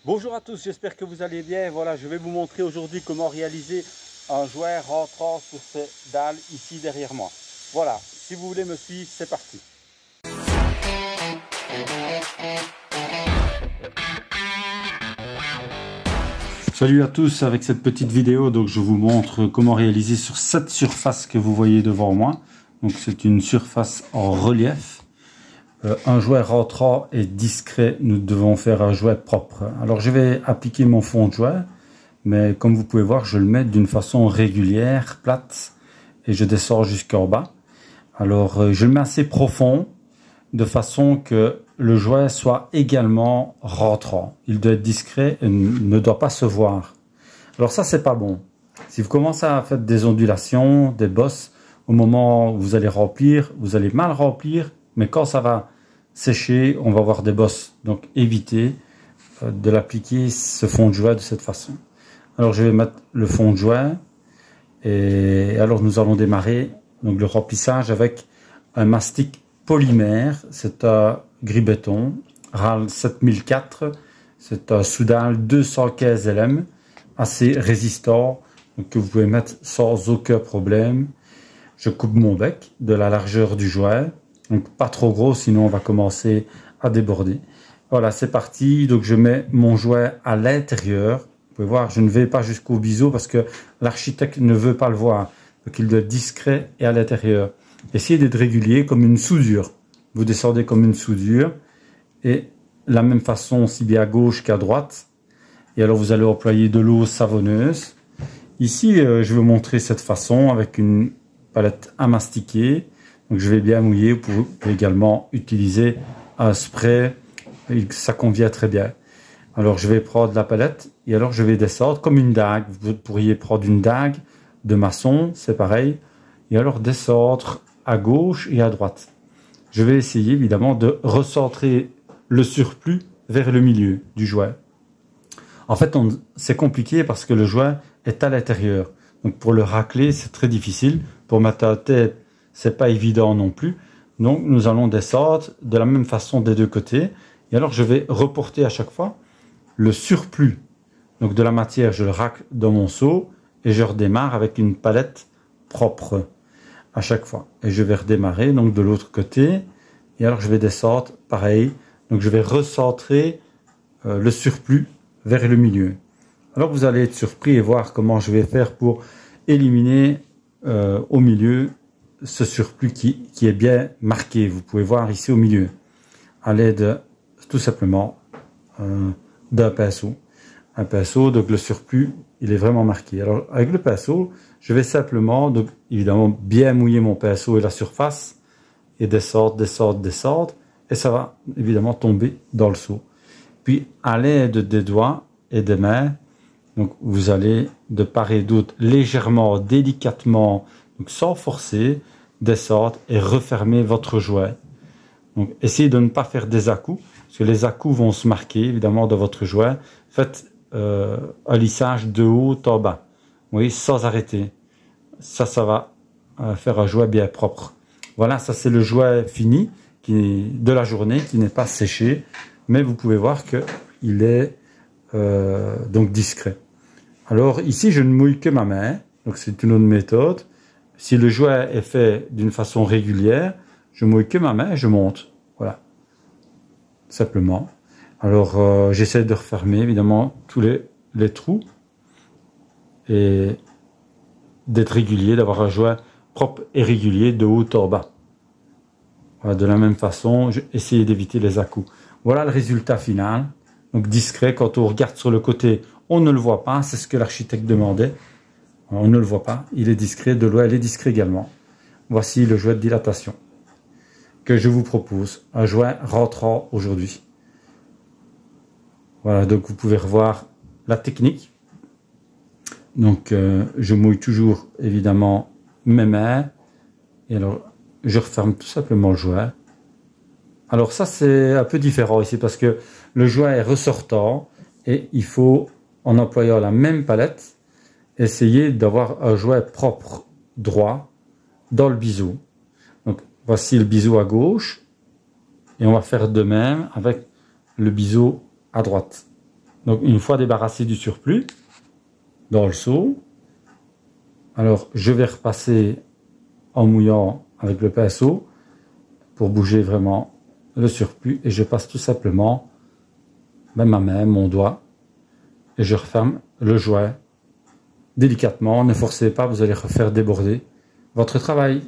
Bonjour à tous, j'espère que vous allez bien. Voilà, je vais vous montrer aujourd'hui comment réaliser un jouet rentrant sur ces dalles ici derrière moi. Voilà, si vous voulez me suivre, c'est parti. Salut à tous, avec cette petite vidéo, donc je vous montre comment réaliser sur cette surface que vous voyez devant moi. Donc c'est une surface en relief. Un jouet rentrant et discret, nous devons faire un jouet propre. Alors je vais appliquer mon fond de jouet, mais comme vous pouvez voir, je le mets d'une façon régulière, plate, et je descends jusqu'en bas. Alors je le mets assez profond, de façon que le jouet soit également rentrant. Il doit être discret et ne doit pas se voir. Alors ça, c'est pas bon. Si vous commencez à faire des ondulations, des bosses, au moment où vous allez remplir, vous allez mal remplir, mais quand ça va sécher, on va avoir des bosses. Donc évitez de l'appliquer ce fond de jouet de cette façon. Alors je vais mettre le fond de jouet et alors nous allons démarrer donc le remplissage avec un mastic polymère. C'est un gris béton RAL 7004. C'est un Soudal 215 LM assez résistant, donc que vous pouvez mettre sans aucun problème. Je coupe mon bec de la largeur du jouet, donc pas trop gros, sinon on va commencer à déborder. Voilà, c'est parti. Donc je mets mon jouet à l'intérieur. Vous pouvez voir, je ne vais pas jusqu'au biseau parce que l'architecte ne veut pas le voir. Donc il doit être discret et à l'intérieur. Essayez d'être régulier comme une soudure. Vous descendez comme une soudure et la même façon aussi bien à gauche qu'à droite. Et alors vous allez employer de l'eau savonneuse. Ici, je vais vous montrer cette façon avec une palette à mastiquer. Donc je vais bien mouiller. Vous pouvez également utiliser un spray. Ça convient très bien. Alors je vais prendre la palette et alors je vais descendre comme une dague. Vous pourriez prendre une dague de maçon, c'est pareil. Et alors descendre à gauche et à droite. Je vais essayer évidemment de recentrer le surplus vers le milieu du jouet. En fait, c'est compliqué parce que le jouet est à l'intérieur. Donc pour le racler, c'est très difficile. Pour mettre la tête, c'est pas évident non plus. Donc nous allons descendre de la même façon des deux côtés. Et alors je vais reporter à chaque fois le surplus. Donc de la matière, je le racle dans mon seau et je redémarre avec une palette propre à chaque fois. Et je vais redémarrer donc de l'autre côté. Et alors je vais descendre, pareil. Donc je vais recentrer le surplus vers le milieu. Alors vous allez être surpris et voir comment je vais faire pour éliminer au milieu ce surplus qui est bien marqué. Vous pouvez voir ici au milieu, à l'aide tout simplement d'un pinceau. Un pinceau, donc le surplus, il est vraiment marqué. Alors avec le pinceau, je vais simplement, donc évidemment, bien mouiller mon pinceau et la surface, et descendre, descendre, descendre, et ça va évidemment tomber dans le seau. Puis à l'aide des doigts et des mains, donc vous allez de part et d'autre légèrement, délicatement, donc sans forcer, descendre et refermer votre jouet. Donc essayez de ne pas faire des à-coups, parce que les à-coups vont se marquer évidemment dans votre jouet. Faites un lissage de haut en bas, oui, sans arrêter. Ça va faire un jouet bien propre. Voilà, ça c'est le jouet fini de la journée qui n'est pas séché, mais vous pouvez voir qu'il est donc discret. Alors ici, je ne mouille que ma main, donc c'est une autre méthode. Si le jouet est fait d'une façon régulière, je mouille que ma main et je monte. Voilà, simplement. Alors j'essaie de refermer évidemment tous les trous et d'être régulier, d'avoir un jouet propre et régulier de haut en bas. Voilà, de la même façon, essayez d'éviter les à-coups. Voilà le résultat final. Donc discret, quand on regarde sur le côté, on ne le voit pas, c'est ce que l'architecte demandait. On ne le voit pas, il est discret, de loin il est discret également. Voici le jouet de dilatation que je vous propose, un jouet rentrant aujourd'hui. Voilà, donc vous pouvez revoir la technique. Donc je mouille toujours évidemment mes mains et alors je referme tout simplement le jouet. Alors ça c'est un peu différent ici parce que le jouet est ressortant et il faut, en employant la même palette, essayer d'avoir un jouet propre, droit, dans le biseau. Donc voici le biseau à gauche et on va faire de même avec le biseau à droite. Donc une fois débarrassé du surplus dans le seau, alors je vais repasser en mouillant avec le pinceau pour bouger vraiment le surplus et je passe tout simplement ma main, mon doigt et je referme le jouet délicatement. Ne forcez pas, vous allez refaire déborder votre travail.